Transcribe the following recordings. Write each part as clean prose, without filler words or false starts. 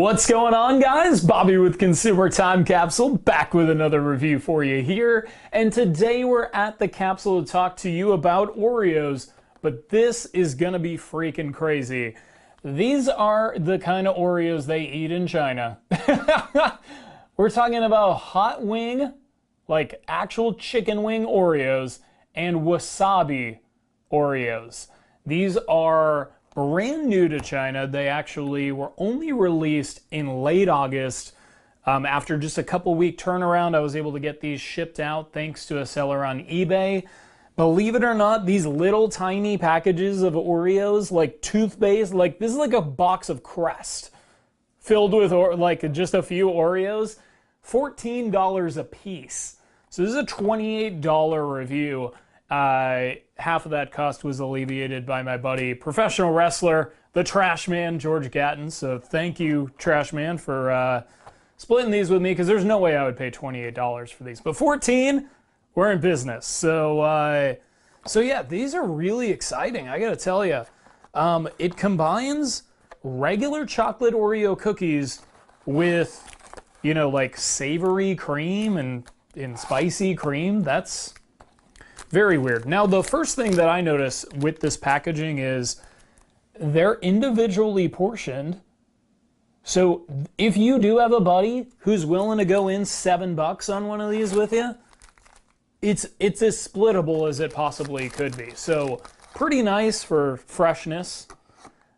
What's going on, guys? Bobby with Consumer Time Capsule, back with another review for you here. And today we're at the Capsule to talk to you about Oreos, but this is gonna be freaking crazy. These are the kind of Oreos they eat in China. We're talking about hot wing, like actual chicken wing Oreos, and wasabi Oreos. These are brand new to China. They actually were only released in late August. After just a couple week turnaround, I was able to get these shipped out thanks to a seller on eBay. Believe it or not, these little tiny packages of Oreos, like toothpaste, like this is like a box of Crest filled with like just a few Oreos, $14 a piece. So this is a $28 review. Half of that cost was alleviated by my buddy, professional wrestler, the Trash Man, George Gatton. So thank you, Trash Man, for splitting these with me, because there's no way I would pay $28 for these. But $14, we're in business. So yeah, these are really exciting. I gotta tell you, it combines regular chocolate Oreo cookies with, you know, like savory cream and spicy cream. That's very weird. Now, the first thing that I notice with this packaging is they're individually portioned. So if you do have a buddy who's willing to go in $7 on one of these with you, it's as splittable as it possibly could be. So pretty nice for freshness,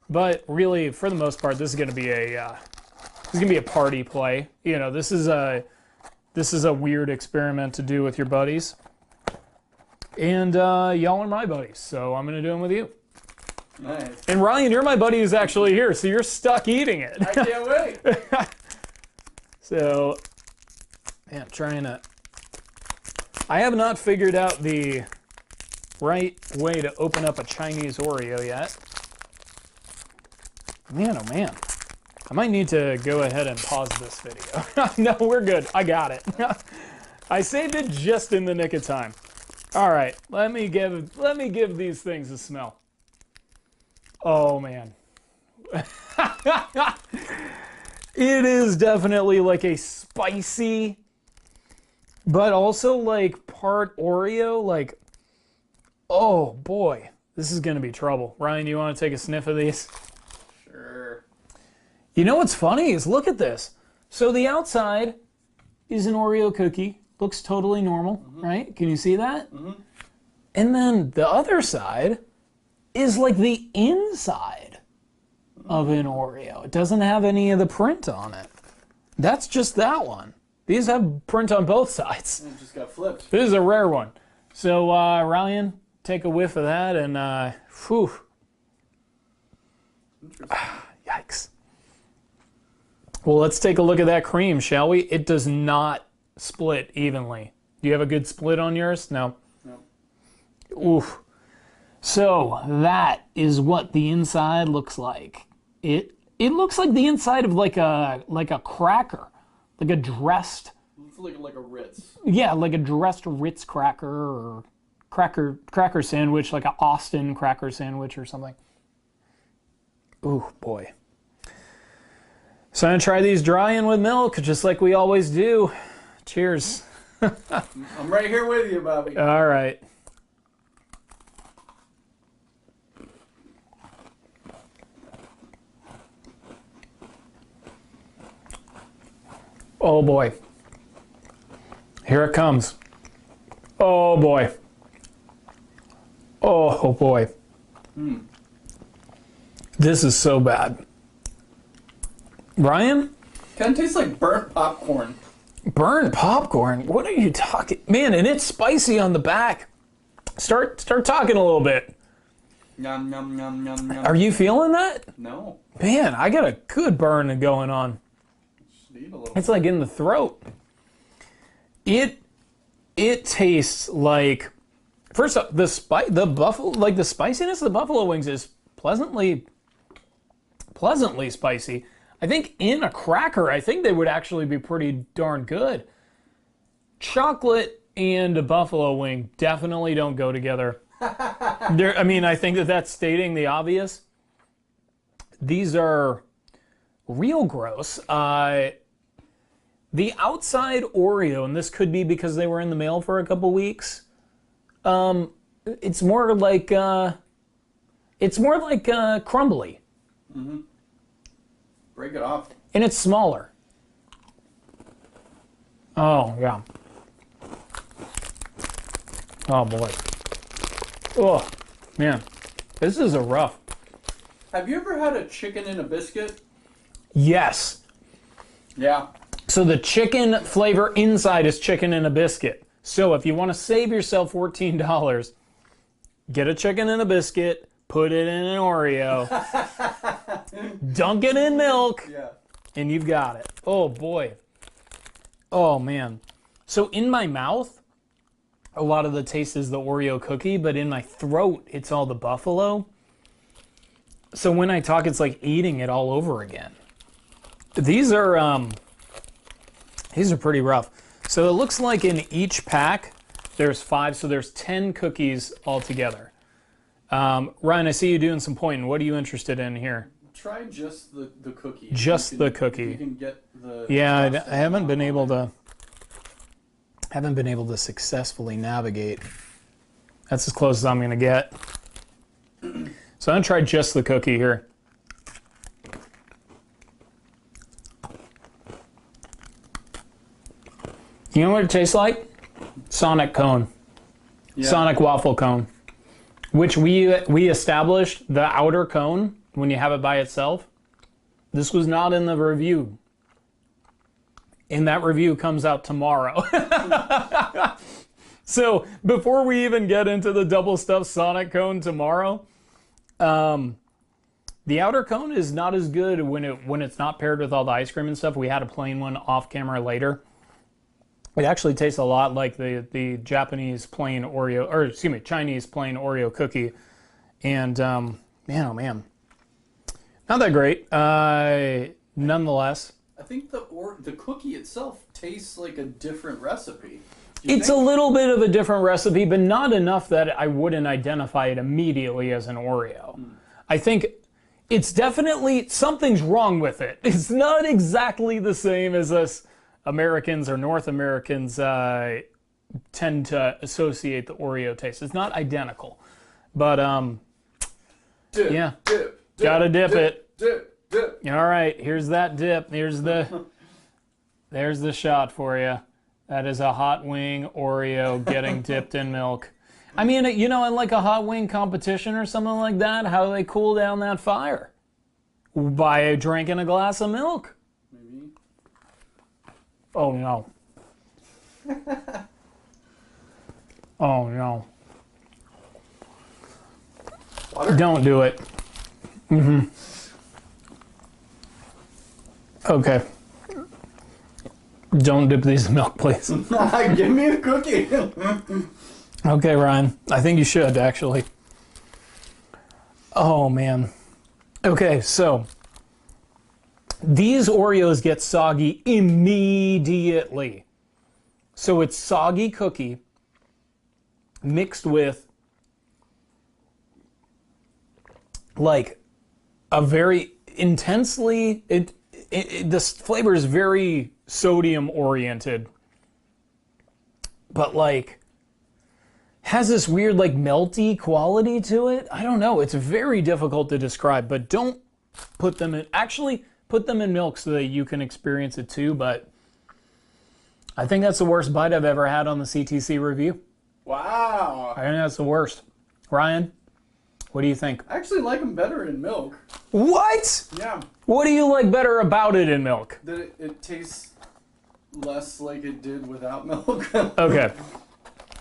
but really, for the most part, this is going to be a party play. You know, this is a weird experiment to do with your buddies. And y'all are my buddies, so I'm gonna do them with you. Nice. And Ryan, you're my buddy who's actually here, so you're stuck eating it. I can't wait. So, yeah, I have not figured out the right way to open up a Chinese Oreo yet. Man, oh man. I might need to go ahead and pause this video. No, we're good. I got it. I saved it just in the nick of time. All right, let me give these things a smell. Oh man. It is definitely like a spicy, but also like part Oreo, like, oh boy, this is gonna be trouble. Ryan, you wanna take a sniff of these? Sure. You know what's funny is, look at this. So the outside is an Oreo cookie. Looks totally normal, right? Can you see that? And then the other side is like the inside of an Oreo. It doesn't have any of the print on it. That's just that one. These have print on both sides. It just got flipped. This is a rare one. So Ryan, take a whiff of that and whew. Yikes. Well, let's take a look at that cream, shall we? It does not split evenly. Do you have a good split on yours? No. No. Oof. So that is what the inside looks like. It looks like the inside of like a cracker, like a dressed. It's like a Ritz. Yeah, like a dressed Ritz cracker or cracker sandwich, like an Austin cracker sandwich or something. Ooh boy. So I'm gonna try these dry in with milk, just like we always do. Cheers. I'm right here with you, Bobby. All right. Oh boy. Here it comes. Oh boy. Oh boy. This is so bad. Ryan? Kind of tastes like burnt popcorn. Burnt popcorn? What are you talking? Man, and it's spicy on the back. Start talking a little bit. Yum, yum, yum, yum, yum. Are you feeling that? No. Man, I got a good burn going on. Just eat a little. It's like in the throat. It tastes like, first off, the spiciness of the buffalo wings is pleasantly spicy. I think in a cracker, I think they would actually be pretty darn good. Chocolate and a buffalo wing definitely don't go together. I mean, I think that's stating the obvious. These are real gross. The outside Oreo, and this could be because they were in the mail for a couple weeks. It's more like crumbly. Mm-hmm. Break it off. And it's smaller. Oh, yeah. Oh, boy. Oh, man. This is a rough. Have you ever had a chicken in a biscuit? Yes. Yeah. So the chicken flavor inside is chicken in a biscuit. So if you want to save yourself $14, get a chicken in a biscuit, put it in an Oreo, dunk it in milk, Yeah. and you've got it. Oh, boy. Oh, man. So in my mouth, a lot of the taste is the Oreo cookie, but in my throat, it's all the buffalo. So when I talk, it's like eating it all over again. These are pretty rough. So it looks like in each pack, there's 5, so there's 10 cookies altogether. Ryan, I see you doing some pointing. What are you interested in here? Try just the cookie. Just the cookie. You can get the. Yeah, I haven't been able to. Successfully navigate. That's as close as I'm gonna get. So I'm gonna try just the cookie here. You know what it tastes like? Sonic cone. Yeah. Sonic waffle cone. Which we established the outer cone when you have it by itself. This was not in the review. And that review comes out tomorrow. So before we even get into the double stuffed Sonic cone tomorrow, the outer cone is not as good when it's not paired with all the ice cream and stuff. We had a plain one off camera later. It actually tastes a lot like the Japanese plain Oreo, or excuse me, Chinese plain Oreo cookie. And man, oh man, not that great. Nonetheless, I think the cookie itself tastes like a different recipe. it's a little bit of a different recipe, but not enough that I wouldn't identify it immediately as an Oreo. I think it's definitely, something's wrong with it. It's not exactly the same as us Americans or North Americans tend to associate the Oreo taste. It's not identical, but yeah, gotta dip it. Dip. All right, here's that dip. There's the shot for you. That is a hot wing Oreo getting dipped in milk. I mean, you know, in like a hot wing competition or something like that, how do they cool down that fire? By drinking a glass of milk. Maybe. Oh no. Oh no. Water? Don't do it. Okay. Don't dip these in milk, please. Give me the cookie. Okay, Ryan. I think you should, actually. Oh, man. Okay, so these Oreos get soggy immediately. So it's soggy cookie mixed with like a very intensely, this flavor is very sodium oriented, but like has this weird like melty quality to it. I don't know. It's very difficult to describe, but don't put them in, actually put them in milk so that you can experience it too. But I think that's the worst bite I've ever had on the CTC review. Wow. I think that's the worst. Ryan, what do you think? I actually like them better in milk. What? Yeah. What do you like better about it in milk? That it tastes less like it did without milk. Okay.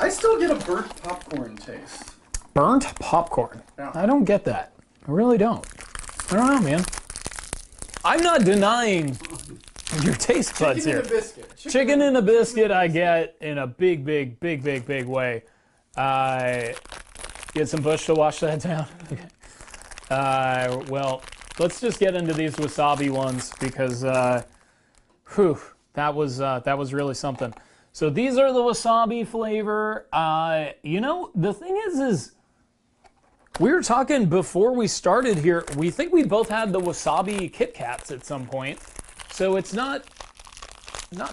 I still get a burnt popcorn taste. Burnt popcorn. Yeah. I don't get that. I really don't. I don't know, man. I'm not denying your taste buds Chicken here. in a biscuit. Chicken in a biscuit I get in a big way. Get some Bush to wash that down. Well, let's just get into these wasabi ones because, whew, that was really something. So these are the wasabi flavor. You know, the thing is We were talking before we started here, we think we both had the Wasabi Kit Kats at some point. So it's not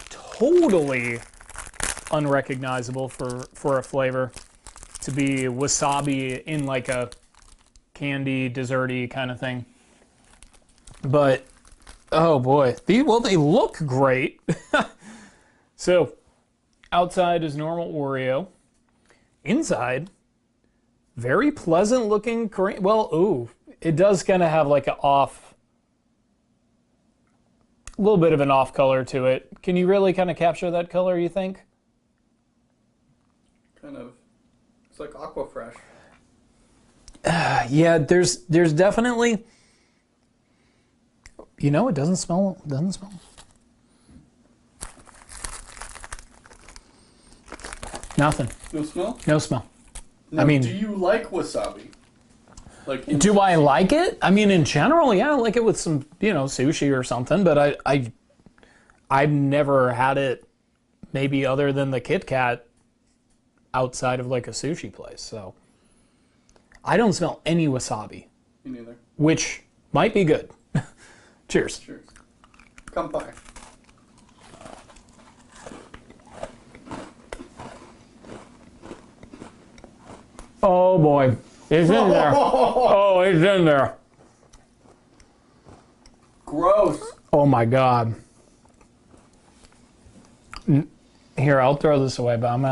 totally unrecognizable for a flavor to be wasabi in like a candy, desserty kind of thing. But, oh boy, they look great. So, outside is normal Oreo. Inside, very pleasant looking cream. Well, ooh, it does kind of have like a little bit of an off color to it. Can you really kind of capture that color, you think? Kind of. It's like aqua fresh. Yeah, there's definitely. You know, it doesn't smell. Nothing. No smell? No smell. Now, I mean, do you like wasabi? Like, do I like it? I mean, in general, yeah, I like it with some, sushi or something. But I've never had it, maybe other than the Kit Kat, outside of like a sushi place. So I don't smell any wasabi. Me neither. Which might be good. Cheers. Cheers. Come by. Oh boy, it's in there. Oh, it's in there. Gross. Oh my God. Here, I'll throw this away, but I'm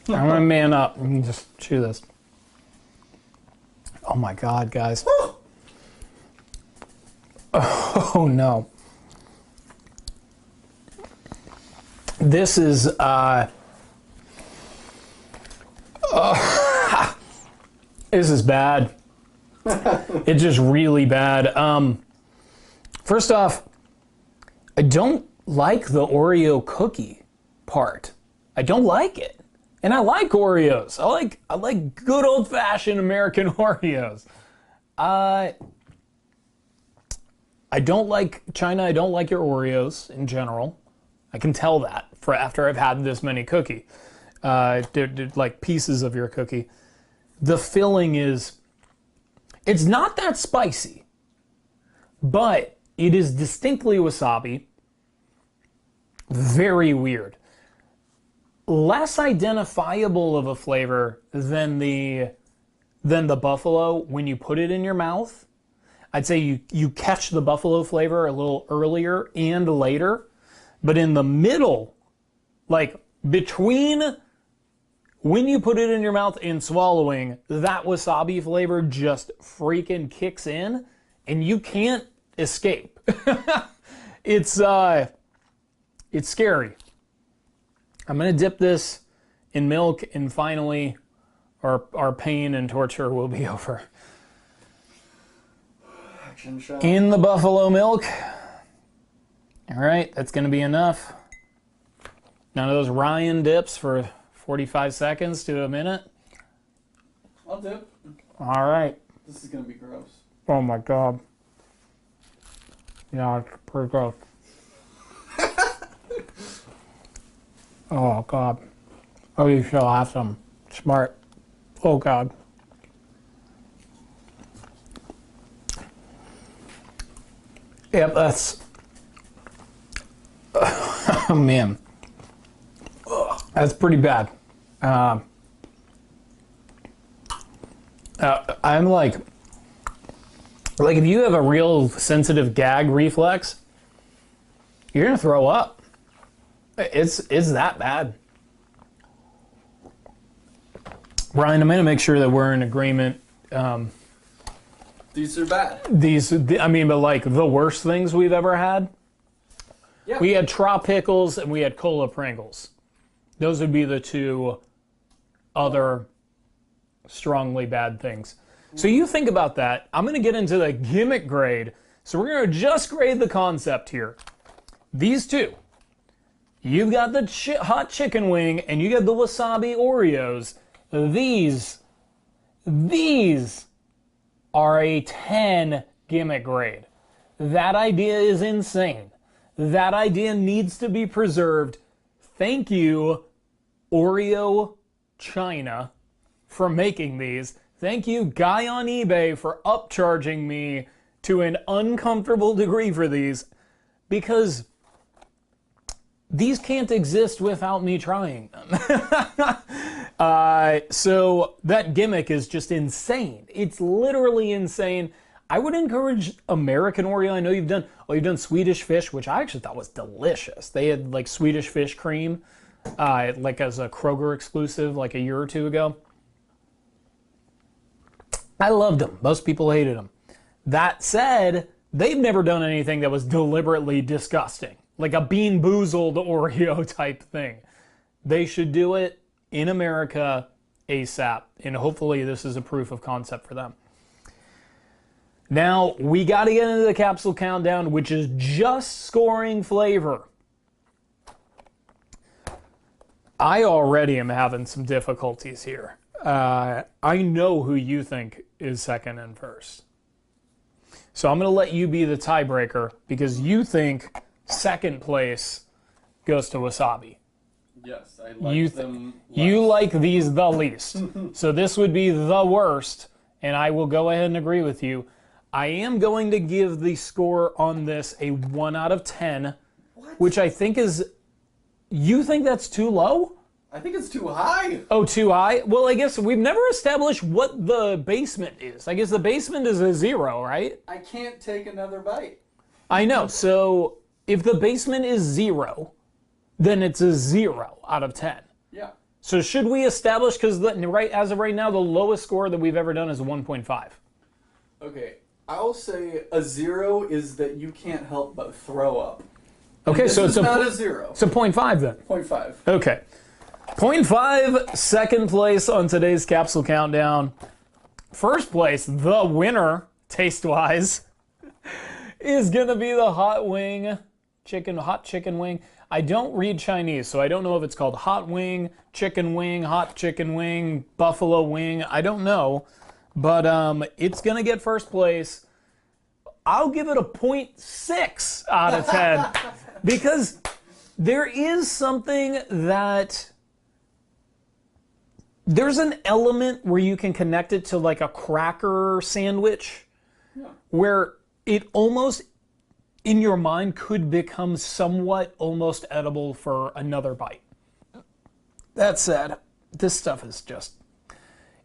gonna man up and just chew this. Oh my God, guys. Oh no. This is this is bad. It's just really bad. First off, I don't like the Oreo cookie part. I don't like it. And I like Oreos. I like good old-fashioned American Oreos. I don't like China. I don't like your Oreos in general. I can tell that after I've had this many cookie, like pieces of your cookie. The filling it's not that spicy, but it is distinctly wasabi. Very weird. Less identifiable of a flavor than the buffalo when you put it in your mouth. I'd say you catch the buffalo flavor a little earlier and later, but in the middle, like between when you put it in your mouth and swallowing, that wasabi flavor just freaking kicks in and you can't escape. It's scary. I'm gonna dip this in milk and finally our pain and torture will be over. Action shot. In the buffalo milk. All right, that's gonna be enough. None of those Ryan dips for 45 seconds to a minute. I'll dip. All right. This is gonna be gross. Oh my God. Yeah, it's pretty gross. Oh God. Oh, you so awesome. Smart. Oh God. Yep, that's... Oh man. That's pretty bad. I'm like if you have a real sensitive gag reflex, you're gonna throw up. It's that bad. Ryan, I'm gonna make sure that we're in agreement. These are bad. But like the worst things we've ever had. Yeah. We had Tropickles and we had Cola Pringles. Those would be the two other strongly bad things. So you think about that. I'm going to get into the gimmick grade. So we're going to just grade the concept here. These two. You've got the hot chicken wing and you got the Wasabi Oreos. These are a 10 gimmick grade. That idea is insane. That idea needs to be preserved. Thank you, Oreo China, for making these. Thank you, guy on eBay, for upcharging me to an uncomfortable degree for these, because these can't exist without me trying them. So that gimmick is just insane. It's literally insane. I would encourage American Oreo. I know you've done Swedish Fish, which I actually thought was delicious. They had like Swedish Fish cream, like as a Kroger exclusive like a year or two ago. I loved them. Most people hated them. That said, they've never done anything that was deliberately disgusting, like a Bean Boozled Oreo type thing. They should do it in America ASAP, and hopefully this is a proof of concept for them. Now, we got to get into the capsule countdown, which is just scoring flavor. I already am having some difficulties here. I know who you think is second and first. So I'm going to let you be the tiebreaker because you think second place goes to Wasabi. Yes, I like them less. You like these the least. So this would be the worst, and I will go ahead and agree with you. I am going to give the score on this a 1 out of 10, which I think is... You think that's too low? I think it's too high. Oh, too high? Well, I guess we've never established what the basement is. I guess the basement is a 0, right? I can't take another bite. I know. So if the basement is 0, then it's a 0 out of 10. Yeah. So should we establish, because as of right now, the lowest score that we've ever done is 1.5. Okay, I'll say a 0 is that you can't help but throw up. Okay, this so is it's not a 0. So 0.5 then. 0.5. Okay. 0.5, second place on today's capsule countdown. First place, the winner, taste-wise, is going to be the hot chicken wing. I don't read Chinese, so I don't know if it's called hot wing, hot chicken wing, buffalo wing. I don't know, but it's going to get first place. I'll give it a 0.6 out of 10 because there is something that... There's an element where you can connect it to like a cracker sandwich, where it almost, in your mind, could become somewhat almost edible for another bite. That said, this stuff is just...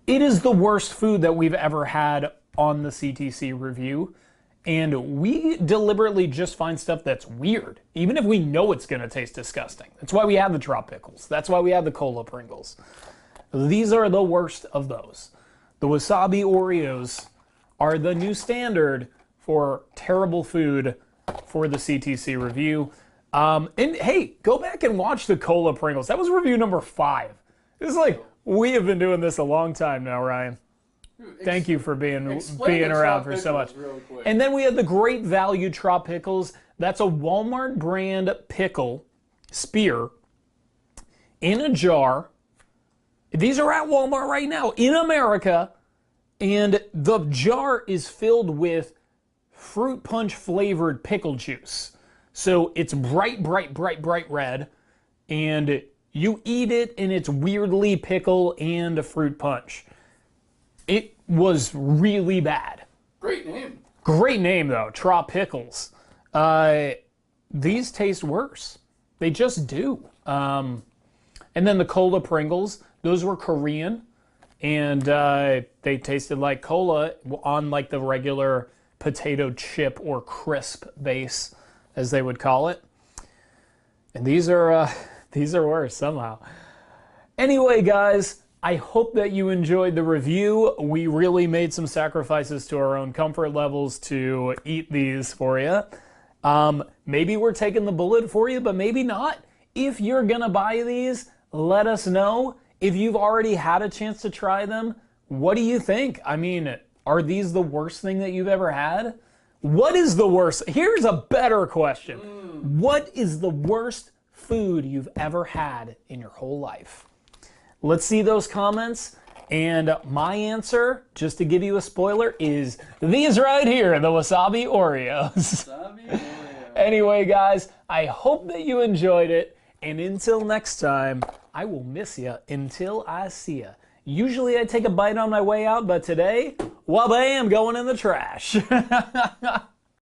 It is the worst food that we've ever had on the CTC review, and we deliberately just find stuff that's weird, even if we know it's going to taste disgusting. That's why we have the drop pickles. That's why we have the cola Pringles. These are the worst of those. The Wasabi Oreos are the new standard for terrible food for the CTC review. And hey, go back and watch the cola Pringles. That was review number 5. It's like, we have been doing this a long time now, Ryan. Thank you for being around for so much. And then we have the great value Trop Pickles. That's a Walmart brand pickle spear in a jar. These are at Walmart right now in America, and the jar is filled with fruit punch flavored pickle juice. So it's bright red, and you eat it and it's weirdly pickle and fruit punch. It was really bad. Great name. Great name though, Trop Pickles. These taste worse. They just do. And then the cola Pringles. Those were Korean, and they tasted like cola on like the regular potato chip or crisp base, as they would call it. And these are worse somehow. Anyway, guys, I hope that you enjoyed the review. We really made some sacrifices to our own comfort levels to eat these for you. Maybe we're taking the bullet for you, but maybe not. If you're gonna buy these, let us know. If you've already had a chance to try them, what do you think? I mean, are these the worst thing that you've ever had? What is the worst? Here's a better question. What is the worst food you've ever had in your whole life? Let's see those comments. And my answer, just to give you a spoiler, is these right here, the Wasabi Oreos. Wasabi Oreo. Anyway, guys, I hope that you enjoyed it. And until next time, I will miss you until I see you. Usually I take a bite on my way out, but today, well, bam, going in the trash.